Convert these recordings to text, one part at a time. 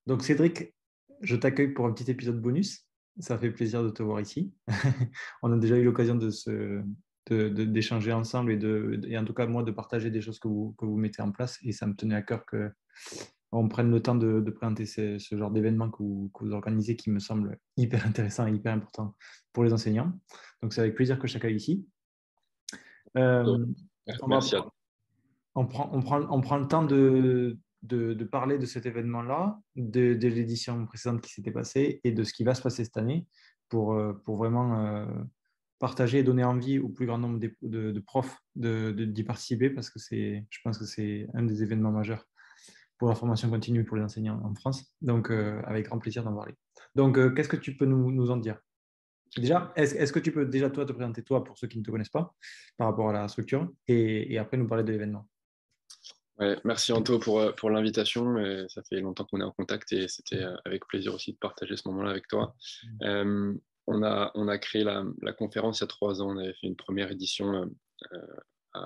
Donc, Cédric, je t'accueille pour un petit épisode bonus. Ça fait plaisir de te voir ici. On a déjà eu l'occasion d'échanger ensemble et en tout cas, moi, de partager des choses que vous mettez en place. Et ça me tenait à cœur qu'on prenne le temps de présenter ce genre d'événement que vous organisez qui me semble hyper intéressant et hyper important pour les enseignants. Donc, c'est avec plaisir que je t'accueille ici. Euh, on va, Merci à toi. on prend le temps de parler de cet événement-là, de l'édition précédente qui s'était passée et de ce qui va se passer cette année pour vraiment partager et donner envie au plus grand nombre de profs d'y participer parce que je pense que c'est un des événements majeurs pour la formation continue pour les enseignants en France. Donc, avec grand plaisir d'en parler. Donc, qu'est-ce que tu peux nous en dire? Déjà, est-ce que tu peux déjà toi te présenter toi pour ceux qui ne te connaissent pas par rapport à la structure et après nous parler de l'événement? Ouais, merci Anto pour l'invitation. Ça fait longtemps qu'on est en contact et c'était avec plaisir aussi de partager ce moment-là avec toi. Euh, on a créé la conférence il y a 3 ans. On avait fait une première édition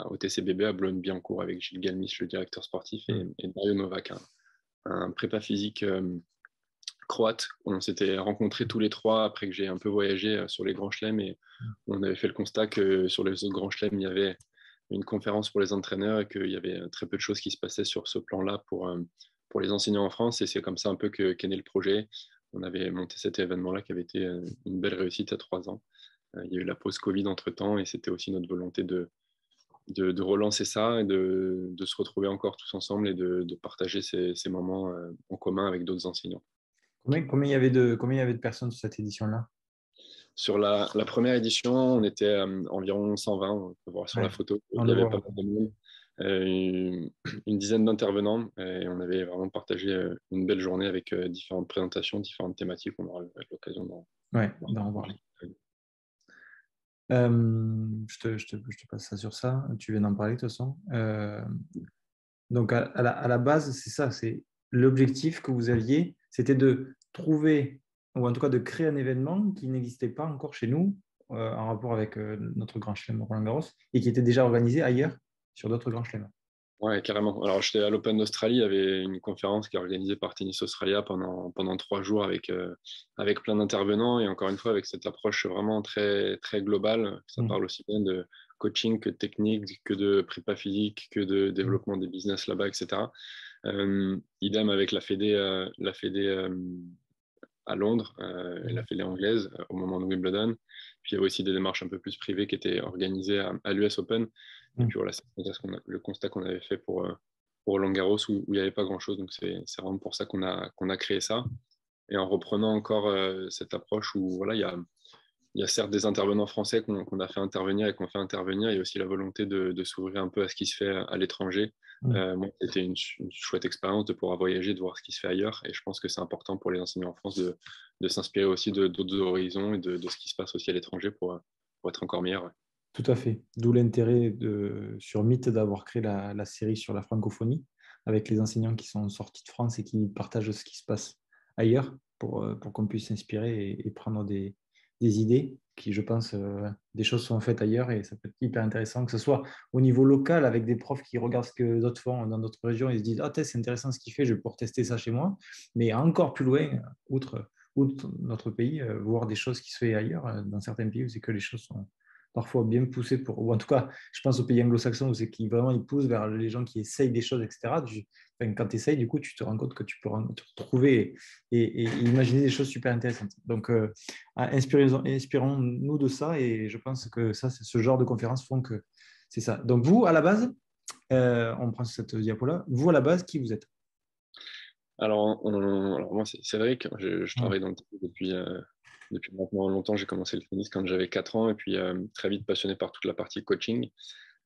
au TCBB à Boulogne-Billancourt avec Gilles Galmis, le directeur sportif, et Dario Novak, un prépa physique croate. On s'était rencontrés tous les trois après que j'ai un peu voyagé sur les grands chelems et on avait fait le constat que sur les autres grands chelems, il y avait une conférence pour les entraîneurs et qu'il y avait très peu de choses qui se passaient sur ce plan-là pour les enseignants en France. Et c'est comme ça un peu qu'est né le projet. On avait monté cet événement-là qui avait été une belle réussite il y a 3 ans. Il y a eu la pause Covid entre-temps et c'était aussi notre volonté de relancer ça et de se retrouver encore tous ensemble et de partager ces moments en commun avec d'autres enseignants. Combien il y avait de personnes sur cette édition-là? Sur la première édition, on était environ 120, on peut voir sur la Ouais, photo. on Il y le avait voit. pas mal de monde, une dizaine d'intervenants, et on avait vraiment partagé une belle journée avec différentes présentations, différentes thématiques. On aura l'occasion Ouais, d'en d'en parler. reparler. Je te passe ça sur ça. Tu viens d'en parler de toute façon. Donc, à la base, c'est ça. C'est l'objectif que vous aviez, c'était de trouver, ou en tout cas de créer un événement qui n'existait pas encore chez nous, en rapport avec notre Grand Chelem Roland-Garros, et qui était déjà organisé ailleurs sur d'autres Grands Chelems. Ouais, carrément. Alors, j'étais à l'Open d'Australie, il y avait une conférence qui est organisée par Tennis Australia pendant 3 jours avec plein d'intervenants et encore une fois avec cette approche vraiment très, très globale. Ça Mm. parle aussi bien de coaching que de technique, que de prépa physique, que de Mm. développement des business là-bas, etc. Idem avec la Fédé à Londres, la Fédé anglaise au moment de Wimbledon. Puis il y avait aussi des démarches un peu plus privées qui étaient organisées à l'US Open. Et Mm. puis voilà, c'est le constat qu'on avait fait pour Roland Garros où il n'y avait pas grand-chose. Donc c'est vraiment pour ça qu'on a créé ça. Et en reprenant encore cette approche où voilà, il y a certes des intervenants français qu'on a fait intervenir et qu'on fait intervenir. Il y a aussi la volonté de s'ouvrir un peu à ce qui se fait à l'étranger. Mm. Moi, c'était une chouette expérience de pouvoir voyager, de voir ce qui se fait ailleurs. Et je pense que c'est important pour les enseignants en France de s'inspirer aussi d'autres horizons et de ce qui se passe aussi à l'étranger pour être encore meilleur. Ouais. Tout à fait. D'où l'intérêt sur Mythe d'avoir créé la série sur la francophonie avec les enseignants qui sont sortis de France et qui partagent ce qui se passe ailleurs pour qu'on puisse s'inspirer et prendre des idées qui, je pense, des choses sont faites ailleurs et ça peut être hyper intéressant, que ce soit au niveau local avec des profs qui regardent ce que d'autres font dans d'autres régions et se disent, ah, c'est intéressant ce qu'il fait, je vais pouvoir tester ça chez moi. Mais encore plus loin, outre notre pays, voir des choses qui se font ailleurs, dans certains pays où c'est que les choses sont parfois bien poussé ou en tout cas, je pense aux pays anglo-saxons où c'est qu'ils vraiment ils poussent vers les gens qui essayent des choses, etc. Enfin, quand tu essayes, du coup, tu te rends compte que tu peux te retrouver et imaginer des choses super intéressantes. Donc, inspirons-nous de ça et je pense que ça, c'est ce genre de conférences font que c'est ça. Donc, vous, à la base, on prend cette diapo-là, vous, à la base, qui vous êtes? Alors moi, c'est vrai que je Hum. travaille dans le tennis depuis maintenant longtemps. J'ai commencé le tennis quand j'avais 4 ans et puis très vite passionné par toute la partie coaching.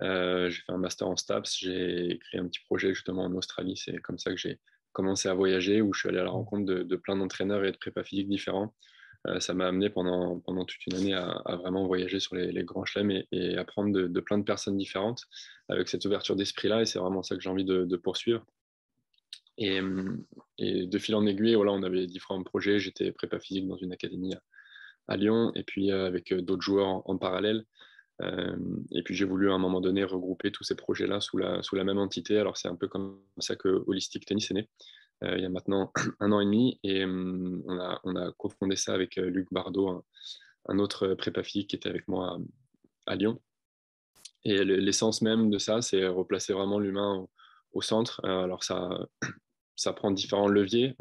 J'ai fait un master en STAPS, j'ai créé un petit projet justement en Australie. C'est comme ça que j'ai commencé à voyager, où je suis allé à la rencontre de plein d'entraîneurs et de prépa physiques différents. Ça m'a amené pendant toute une année à vraiment voyager sur les grands chelems et apprendre de plein de personnes différentes avec cette ouverture d'esprit-là. Et c'est vraiment ça que j'ai envie de poursuivre. Et, et de fil en aiguille, voilà, on avait différents projets. J'étais prépa physique dans une académie à Lyon et puis avec d'autres joueurs en parallèle. Et puis j'ai voulu à un moment donné regrouper tous ces projets-là sous la même entité. Alors c'est un peu comme ça que Holistic Tennis est né. il y a maintenant 1 an et demi. Et on a cofondé ça avec Luc Bardot, un autre prépa physique qui était avec moi à Lyon. Et l'essence même de ça, c'est replacer vraiment l'humain au centre. Alors ça prend différents leviers.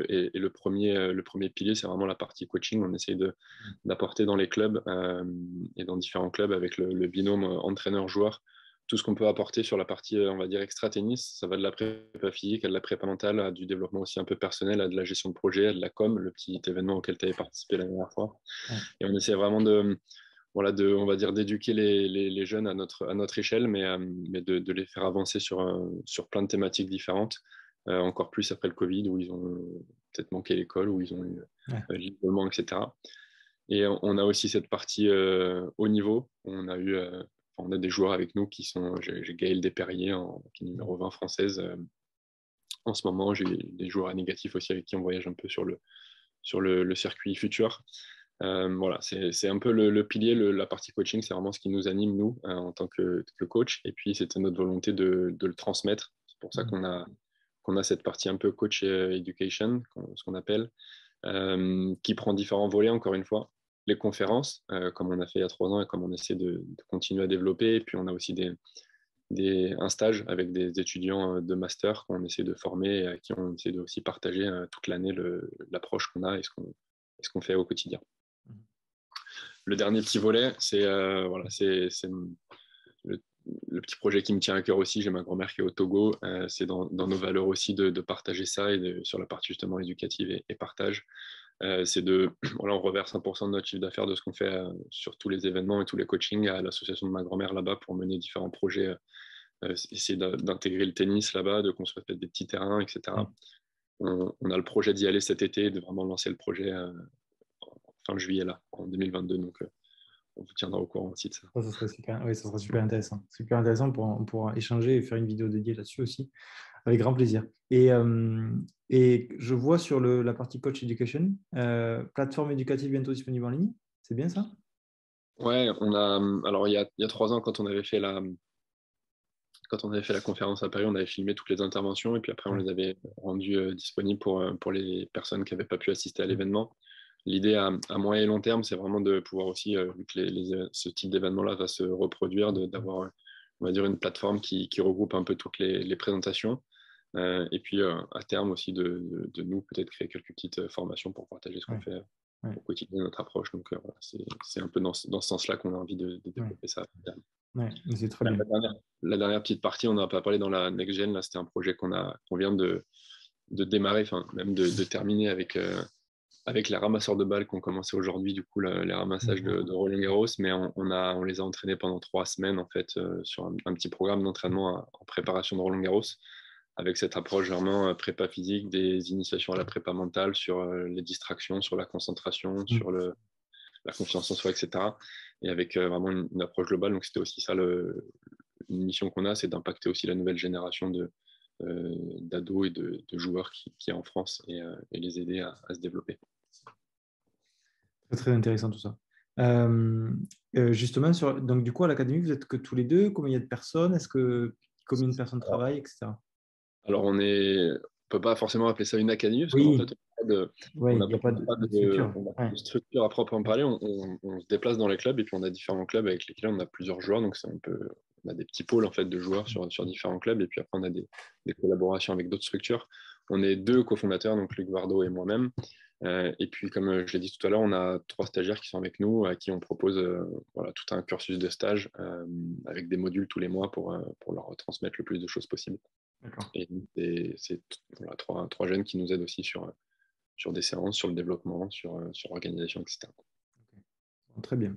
Et le premier pilier, c'est vraiment la partie coaching. On essaye d'apporter dans les clubs et dans différents clubs avec le binôme entraîneur-joueur tout ce qu'on peut apporter sur la partie, on va dire, extra-tennis. Ça va de la prépa physique à de la prépa mentale, à du développement aussi un peu personnel, à de la gestion de projet, à de la com, le petit événement auquel tu avais participé la dernière fois. Ouais. Et on essaie vraiment voilà, on va dire, d'éduquer les jeunes à notre échelle, mais de les faire avancer sur plein de thématiques différentes, encore plus après le Covid, où ils ont peut-être manqué l'école, où ils ont eu l'isolement, etc. Et on a aussi cette partie haut niveau. On a des joueurs avec nous qui sont, j'ai Gaël Desperriers, qui est numéro 20 française. En ce moment, j'ai des joueurs à négatif aussi avec qui on voyage un peu sur le circuit futur. Voilà, c'est un peu le pilier, la partie coaching, c'est vraiment ce qui nous anime, nous, en tant que coach. Et puis, c'était notre volonté de le transmettre. C'est pour ça qu'on a cette partie un peu coach education, ce qu'on appelle, qui prend différents volets, encore une fois. Les conférences, comme on a fait il y a 3 ans et comme on essaie de continuer à développer. Et puis, on a aussi un stage avec des étudiants de master qu'on essaie de former et à qui on essaie de aussi partager toute l'année l'approche qu'on a et ce qu'on fait au quotidien. Le dernier petit volet, c'est voilà, c'est le petit projet qui me tient à cœur aussi. J'ai ma grand-mère qui est au Togo. C'est dans nos valeurs aussi de partager ça et sur la partie justement éducative et partage. C'est voilà, on reverse 1% de notre chiffre d'affaires de ce qu'on fait sur tous les événements et tous les coachings à l'association de ma grand-mère là-bas pour mener différents projets, essayer d'intégrer le tennis là-bas, de construire peut-être des petits terrains, etc. On a le projet d'y aller cet été, de vraiment lancer le projet fin juillet là, en 2022. Donc, on vous tiendra au courant aussi de ça. Ça serait super, oui, ça serait super intéressant. Super intéressant pour échanger et faire une vidéo dédiée là-dessus aussi, avec grand plaisir. Et je vois sur la partie Coach Education, plateforme éducative bientôt disponible en ligne. C'est bien ça? Ouais, alors il y a 3 ans, quand on avait fait la conférence à Paris, on avait filmé toutes les interventions et puis après, on les avait rendues disponibles pour les personnes qui n'avaient pas pu assister à l'événement. L'idée à moyen et long terme, c'est vraiment de pouvoir aussi, vu que ce type d'événement-là va se reproduire, d'avoir, on va dire, une plateforme qui regroupe un peu toutes les présentations. Et puis, à terme aussi, de nous, peut-être créer quelques petites formations pour partager ce qu'on fait au quotidien, notre approche. Donc, voilà, c'est un peu dans ce sens-là qu'on a envie de développer ça. Ouais, c'est très bien. La dernière petite partie, on n'a pas parlé dans la Next Gen. Là, c'était un projet qu'on vient de démarrer, enfin, même de terminer avec les ramasseurs de balles qui ont commencé aujourd'hui, du coup, les ramassages de Roland Garros, mais on les a entraînés pendant 3 semaines, en fait, sur un petit programme d'entraînement en préparation de Roland Garros, avec cette approche vraiment prépa physique, des initiations à la prépa mentale, sur les distractions, sur la concentration, sur la confiance en soi, etc. Et avec vraiment une approche globale. Donc, c'était aussi ça, une mission qu'on a, c'est d'impacter aussi la nouvelle génération d'ados et de joueurs qui est en France et les aider à se développer. C'est très intéressant tout ça. Justement, donc du coup, à l'académie, vous êtes que tous les deux? Combien il y a de personnes? Combien de personnes travaillent, etc. Alors, on peut pas forcément appeler ça une académie, parce qu'en Oui, fait, il n'y a pas de structure. on n'a pas de structure à proprement parler. On se déplace dans les clubs et puis on a différents clubs avec lesquels on a plusieurs joueurs. Donc, on a des petits pôles en fait, de joueurs sur différents clubs et puis après, on a des collaborations avec d'autres structures. On est 2 cofondateurs, donc Luc Bardot et moi-même. Et puis, comme je l'ai dit tout à l'heure, on a 3 stagiaires qui sont avec nous, à qui on propose voilà, tout un cursus de stage avec des modules tous les mois pour leur transmettre le plus de choses possible. Et c'est voilà, 3 jeunes qui nous aident aussi sur des séances, sur le développement, sur l'organisation, etc. Très bien.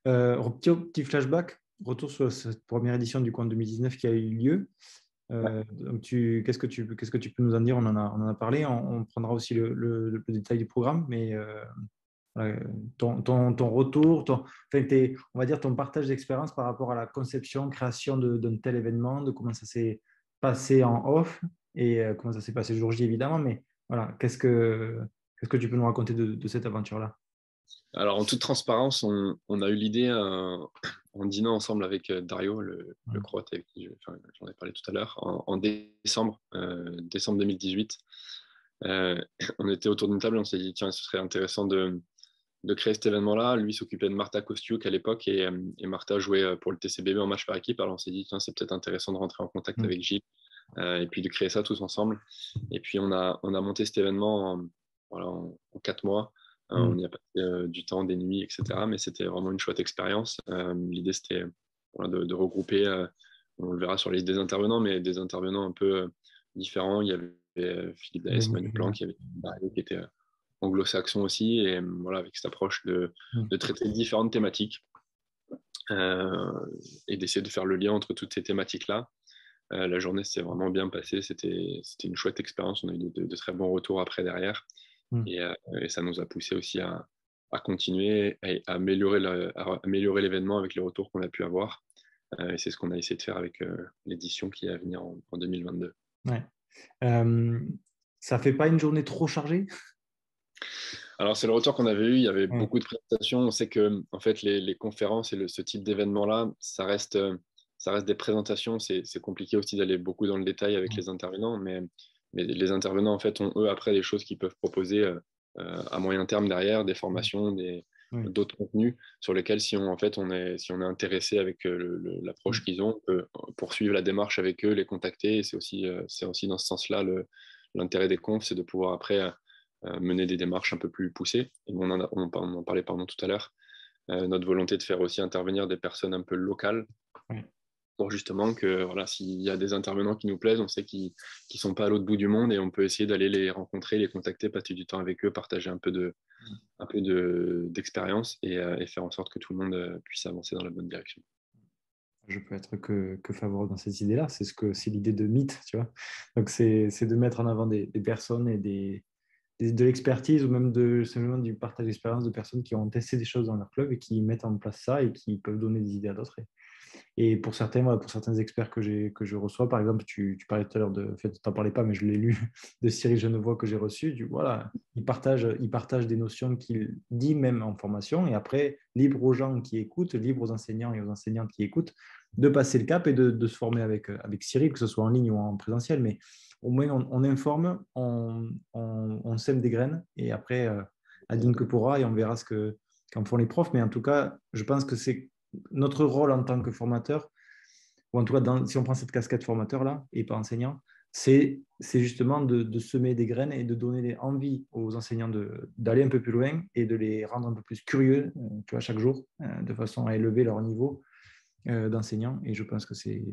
Petit flashback, retour sur cette première édition du coup en 2019 qui a eu lieu. Donc qu'est-ce que tu peux nous en dire? On en a parlé, on prendra aussi le détail du programme, mais voilà, ton retour, on va dire ton partage d'expérience par rapport à la conception, création d'un tel événement, de comment ça s'est passé en off et comment ça s'est passé le jour J évidemment, mais voilà, qu'est-ce que tu peux nous raconter de cette aventure-là? Alors, en toute transparence, on a eu l'idée en dînant ensemble avec Dario, le Croate avec qui j'en ai parlé tout à l'heure, en décembre 2018. On était autour d'une table et on s'est dit, tiens, ce serait intéressant de créer cet événement-là. Lui s'occupait de Marta Kostiuk à l'époque et Marta jouait pour le TCBB en match par équipe. Alors on s'est dit, tiens, c'est peut-être intéressant de rentrer en contact avec Gilles et puis de créer ça tous ensemble. Et puis on a monté cet événement en 4 mois. On y a passé du temps, des nuits, etc. Mais c'était vraiment une chouette expérience. L'idée, c'était de regrouper, on le verra sur les listes des intervenants, mais des intervenants un peu différents. Il y avait Philippe Daes, Manu Planck, il y avait Mario qui était anglo-saxon aussi, et voilà, avec cette approche de traiter différentes thématiques et d'essayer de faire le lien entre toutes ces thématiques-là. La journée s'est vraiment bien passée, c'était une chouette expérience, on a eu de très bons retours après derrière, et ça nous a poussé aussi à continuer à améliorer l'événement avec les retours qu'on a pu avoir, et c'est ce qu'on a essayé de faire avec l'édition qui est à venir en 2022. Ouais. Ça fait pas une journée trop chargée? Alors, c'est le retour qu'on avait eu. Il y avait beaucoup de présentations. On sait que, en fait, les conférences et ce type d'événement-là, ça reste des présentations. C'est compliqué aussi d'aller beaucoup dans le détail avec les intervenants, mais les intervenants, en fait, ont eux après des choses qu'ils peuvent proposer à moyen terme derrière, des formations, d'autres contenus sur lesquels, si on est intéressé avec l'approche qu'ils ont, on peut poursuivre la démarche avec eux, les contacter. Et c'est aussi dans ce sens-là l'intérêt des confs, c'est de pouvoir après mener des démarches un peu plus poussées. Et on en parlait tout à l'heure. Notre volonté de faire aussi intervenir des personnes un peu locales pour justement que voilà, s'il y a des intervenants qui nous plaisent, on sait qu'ils ne sont pas à l'autre bout du monde et on peut essayer d'aller les rencontrer, les contacter, passer du temps avec eux, partager un peu d'expérience et faire en sorte que tout le monde puisse avancer dans la bonne direction. Je peux être que favorable dans cette idée-là. C'est l'idée de mythe, tu vois. Donc, c'est de mettre en avant des personnes et de l'expertise ou même simplement du partage d'expérience de personnes qui ont testé des choses dans leur club et qui mettent en place ça et qui peuvent donner des idées à d'autres. Et pour certains experts que je reçois, par exemple, tu parlais tout à l'heure en fait, tu n'en parlais pas, mais je l'ai lu, de Cyril Genevoix que j'ai reçu. Voilà, il partage des notions qu'il dit même en formation et après, libre aux gens qui écoutent, libre aux enseignants et aux enseignantes qui écoutent, de passer le cap et de se former avec Cyril, que ce soit en ligne ou en présentiel. Mais au moins, on informe, on sème des graines et après, advienne que pourra et on verra qu'en font les profs. Mais en tout cas, je pense que c'est notre rôle en tant que formateur, ou en tout cas, si on prend cette casquette formateur-là et pas enseignant, c'est justement de semer des graines et de donner envie aux enseignants d'aller un peu plus loin et de les rendre un peu plus curieux, tu vois, chaque jour, de façon à élever leur niveau d'enseignant. Et je pense que c'est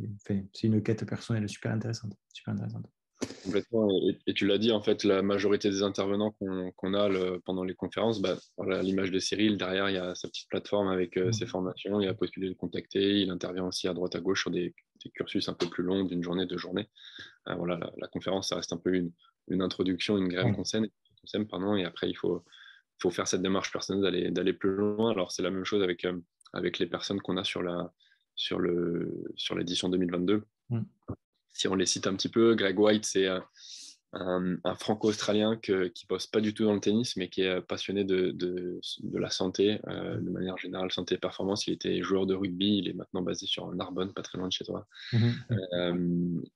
une quête personnelle super intéressante. Super intéressante. Complètement. Et tu l'as dit, en fait, la majorité des intervenants qu'on a pendant les conférences, voilà, l'image de Cyril, derrière, il y a sa petite plateforme avec ses formations, il a possibilité de le contacter, il intervient aussi à droite à gauche sur des cursus un peu plus longs, d'une journée, 2 journées. Voilà, la conférence, ça reste un peu une introduction, une graine qu'on sème, pardon, et après, il faut faire cette démarche personnelle d'aller plus loin. Alors, c'est la même chose avec les personnes qu'on a sur l'édition 2022. Si on les cite un petit peu, Greg White, c'est un franco-australien qui bosse pas du tout dans le tennis, mais qui est passionné de la santé, de manière générale, santé et performance. Il était joueur de rugby, il est maintenant basé sur Narbonne, pas très loin de chez toi.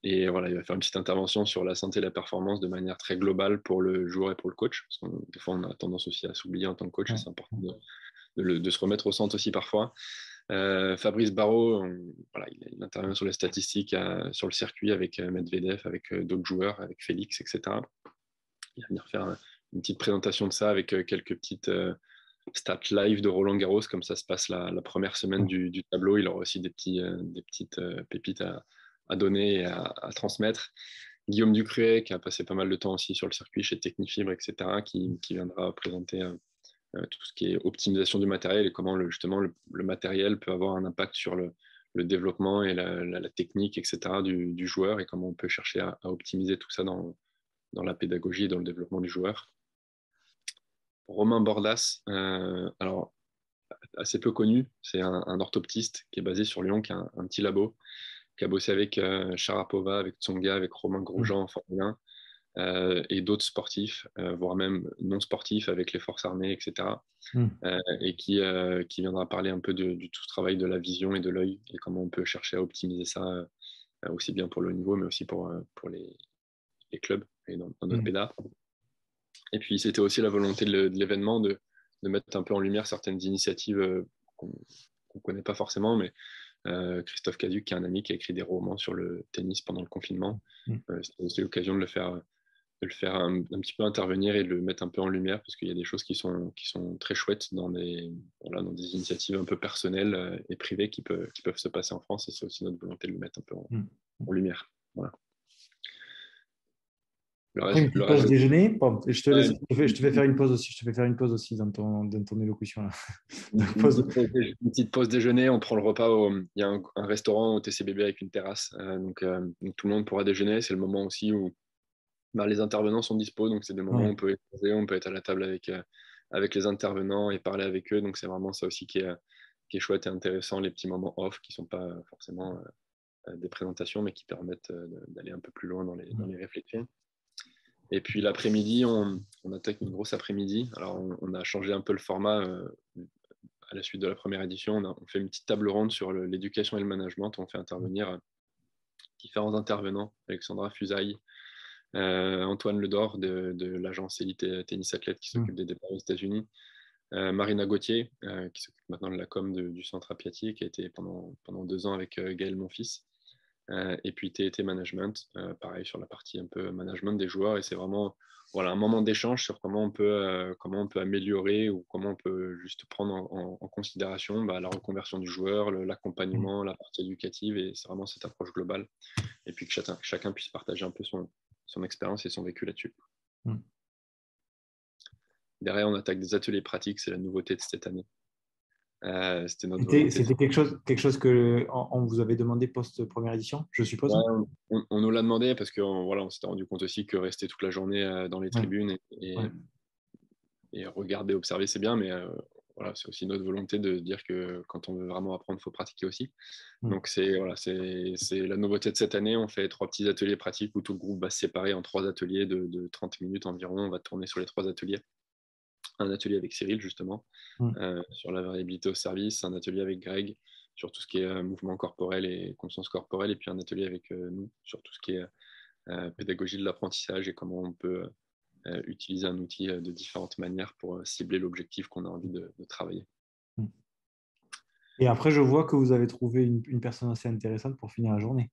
Et voilà, il va faire une petite intervention sur la santé et la performance de manière très globale pour le joueur et pour le coach. Parce que des fois, on a tendance aussi à s'oublier en tant que coach, et c'est important de se remettre au centre aussi parfois. Fabrice Barrault, voilà, il intervient sur les statistiques sur le circuit avec Medvedev, avec d'autres joueurs, avec Félix, etc. Il va venir faire une petite présentation de ça avec quelques petites stats live de Roland Garros, comme ça se passe la première semaine du tableau. Il aura aussi des petites pépites à donner et à transmettre. Guillaume Ducruet, qui a passé pas mal de temps aussi sur le circuit chez Technifibre, etc., qui viendra présenter tout ce qui est optimisation du matériel et comment justement le matériel peut avoir un impact sur le développement et la technique, etc. du joueur et comment on peut chercher à optimiser tout ça dans la pédagogie et dans le développement du joueur. Romain Bordas, alors assez peu connu, c'est un orthoptiste qui est basé sur Lyon, qui a un petit labo, qui a bossé avec Sharapova, avec Tsonga, avec Romain Grosjean en Formule 1. Et d'autres sportifs, voire même non sportifs avec les forces armées, etc. Et qui viendra parler un peu de tout ce travail de la vision et de l'œil et comment on peut chercher à optimiser ça aussi bien pour le niveau, mais aussi pour les clubs et dans notre PEDA. Et puis, c'était aussi la volonté de l'événement de mettre un peu en lumière certaines initiatives qu'on ne connaît pas forcément, mais Christophe Cadieux, qui est un ami qui a écrit des romans sur le tennis pendant le confinement. C'était aussi l'occasion de le faire un petit peu intervenir et de le mettre un peu en lumière, parce qu'il y a des choses qui sont très chouettes dans des initiatives un peu personnelles et privées qui peuvent se passer en France, et c'est aussi notre volonté de le mettre un peu en lumière. Voilà. Après une petite pause déjeuner, bon, je te fais faire une pause aussi. Je te fais faire une pause aussi dans ton élocution là. Une petite pause déjeuner, on prend le repas. Il y a un restaurant au TCBB avec une terrasse, donc tout le monde pourra déjeuner. C'est le moment aussi où les intervenants sont dispo, donc c'est des moments où on peut échanger, on peut être à la table avec les intervenants et parler avec eux. Donc c'est vraiment ça aussi qui est chouette et intéressant, les petits moments off qui ne sont pas forcément des présentations, mais qui permettent d'aller un peu plus loin dans les réflexions. Et puis l'après-midi, on attaque une grosse après-midi. Alors on a changé un peu le format à la suite de la première édition. On fait une petite table ronde sur l'éducation et le management. On fait intervenir différents intervenants: Alexandra Fusaille, Antoine Ledor de l'agence Elite Tennis Athlète qui s'occupe des départs aux États-Unis, Marina Gauthier qui s'occupe maintenant de la com du centre Piatti, qui a été pendant 2 ans avec Gaël Monfils, et puis TT Management, pareil sur la partie un peu management des joueurs. Et c'est vraiment un moment d'échange sur comment on peut améliorer, ou comment on peut juste prendre en considération la reconversion du joueur, l'accompagnement, la partie éducative, et c'est vraiment cette approche globale. Et puis que chacun puisse partager un peu son expérience et son vécu là-dessus. Derrière, on attaque des ateliers pratiques, c'est la nouveauté de cette année. C'était quelque chose que on vous avait demandé post-première édition, je suppose. Ouais, on nous l'a demandé parce qu'on s'était rendu compte aussi que rester toute la journée dans les tribunes et regarder, observer, c'est bien, mais c'est aussi notre volonté de dire que quand on veut vraiment apprendre, il faut pratiquer aussi. Donc c'est la nouveauté de cette année. On fait 3 petits ateliers pratiques où tout le groupe va se séparer en 3 ateliers de 30 minutes environ. On va tourner sur les 3 ateliers. Un atelier avec Cyril, justement, sur la variabilité au service, un atelier avec Greg sur tout ce qui est mouvement corporel et conscience corporelle, et puis un atelier avec nous sur tout ce qui est pédagogie de l'apprentissage et comment on peut utiliser un outil de différentes manières pour cibler l'objectif qu'on a envie de travailler. Et après, je vois que vous avez trouvé une personne assez intéressante pour finir la journée.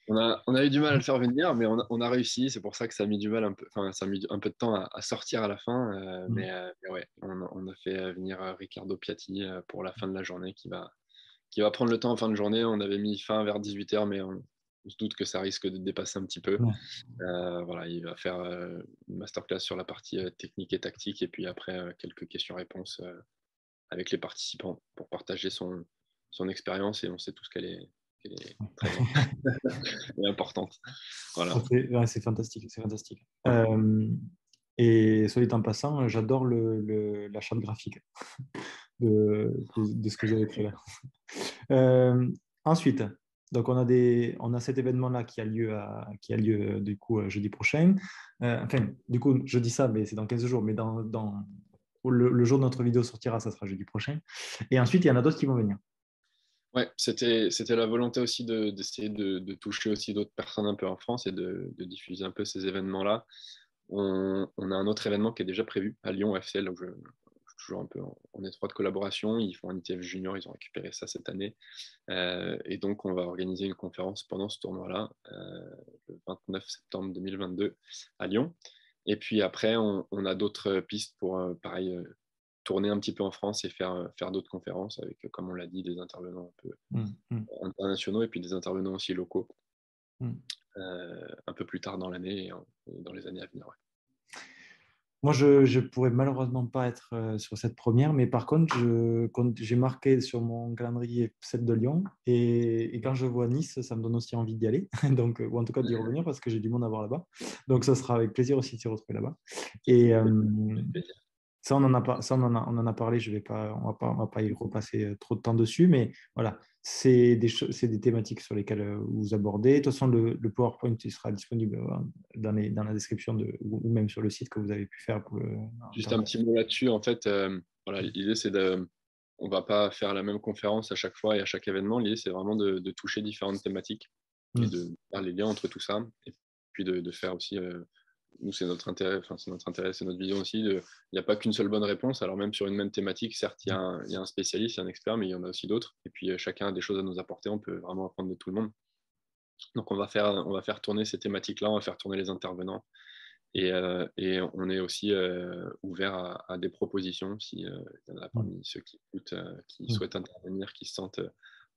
On a eu du mal à le faire venir, mais on a réussi. C'est pour ça que ça a mis ça a mis un peu de temps à sortir à la fin. Mais ouais, on a fait venir Riccardo Piatti pour la fin de la journée, qui va prendre le temps en fin de journée. On avait mis fin vers 18h, mais on se doute que ça risque de dépasser un petit peu. Il va faire une masterclass sur la partie technique et tactique, et puis après quelques questions-réponses avec les participants pour partager son expérience, et on sait tous qu'elle est très et importante. Voilà. C'est fantastique, c'est fantastique. Et soit dit en passant, j'adore la charte graphique de ce que vous avez créé là. Ensuite, donc on a cet événement-là qui a lieu du coup jeudi prochain. Enfin, du coup, je dis ça, mais c'est dans 15 jours, mais le jour de notre vidéo sortira, ça sera jeudi prochain. Et ensuite, il y en a d'autres qui vont venir. Ouais, c'était la volonté aussi d'essayer de toucher aussi d'autres personnes un peu en France et de diffuser un peu ces événements-là. On a un autre événement qui est déjà prévu à Lyon FCL, où je suis toujours un peu en étroite collaboration. Ils font un ITF Junior, ils ont récupéré ça cette année. Et donc, on va organiser une conférence pendant ce tournoi-là, le 29 septembre 2022 à Lyon. Et puis après, on a d'autres pistes pour, pareil, tourner un petit peu en France et faire d'autres conférences avec, comme on l'a dit, des intervenants un peu internationaux et puis des intervenants aussi locaux un peu plus tard dans l'année et dans les années à venir. Ouais. Moi, je ne pourrais malheureusement pas être sur cette première, mais par contre, j'ai marqué sur mon calendrier celle de Lyon, et quand je vois Nice, ça me donne aussi envie d'y aller, donc, ou en tout cas d'y revenir, parce que j'ai du monde à voir là-bas. Donc, ça sera avec plaisir aussi de se retrouver là-bas. Et ça, on en a parlé, on va pas y repasser trop de temps dessus, mais voilà, c'est des thématiques sur lesquelles vous abordez. De toute façon, le PowerPoint il sera disponible dans la description ou même sur le site que vous avez pu faire. Juste un petit mot là-dessus, en fait, l'idée c'est on va pas faire la même conférence à chaque fois et à chaque événement. L'idée c'est vraiment de toucher différentes thématiques et de faire les liens entre tout ça, et puis de faire aussi nous, c'est notre intérêt, c'est notre vision aussi. Il n'y a pas qu'une seule bonne réponse. Alors même sur une même thématique, certes, il y a un spécialiste, il y a un expert, mais il y en a aussi d'autres. Et puis chacun a des choses à nous apporter. On peut vraiment apprendre de tout le monde. Donc on va faire tourner ces thématiques-là, on va faire tourner les intervenants. Et on est aussi ouvert à des propositions s'il y en a parmi ceux qui écoutent, qui souhaitent intervenir, qui se sentent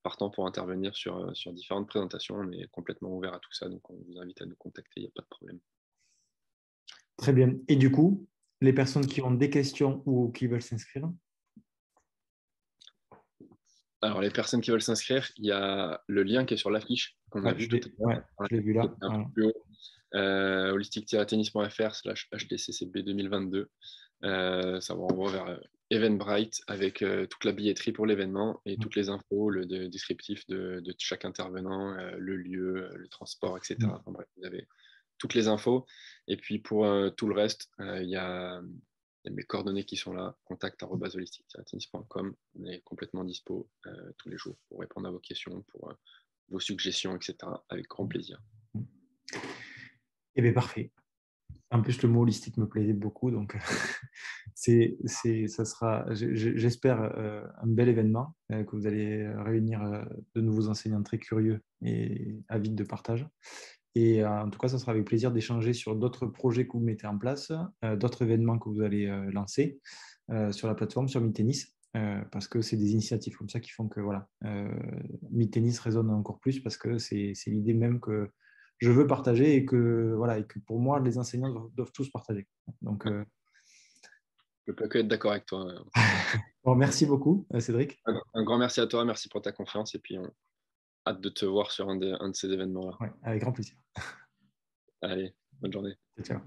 partants pour intervenir sur différentes présentations. On est complètement ouvert à tout ça, donc on vous invite à nous contacter, il n'y a pas de problème. Très bien. Et du coup, les personnes qui ont des questions ou qui veulent s'inscrire? Alors, les personnes qui veulent s'inscrire, il y a le lien qui est sur l'affiche qu'on a vu tout à l'heure. Je l'ai vu là. Un peu plus haut. holistic-tennis.fr/HTCCB 2022. Ça vous renvoie vers Eventbrite avec toute la billetterie pour l'événement et toutes les infos, le descriptif de chaque intervenant, le lieu, le transport, etc. Enfin, bref, vous avez toutes les infos. Et puis pour tout le reste, il y a mes coordonnées qui sont là, contact@holistic-tennis.com. On est complètement dispo tous les jours pour répondre à vos questions, pour vos suggestions, etc. Avec grand plaisir. Eh bien, parfait. En plus, le mot holistique me plaisait beaucoup, donc ça sera, j'espère, un bel événement, que vous allez réunir de nouveaux enseignants très curieux et avides de partage. Et en tout cas, ça sera avec plaisir d'échanger sur d'autres projets que vous mettez en place, d'autres événements que vous allez lancer sur la plateforme, sur Meet Tennis, parce que c'est des initiatives comme ça qui font que voilà, Meet Tennis résonne encore plus, parce que c'est l'idée même que je veux partager et que, voilà, et que pour moi, les enseignants doivent tous partager. Donc, je ne peux que être d'accord avec toi. Bon, merci beaucoup, Cédric. Un grand merci à toi, merci pour ta confiance et puis on hâte de te voir sur un de ces événements-là. Ouais, avec grand plaisir. Allez, bonne journée. Ciao.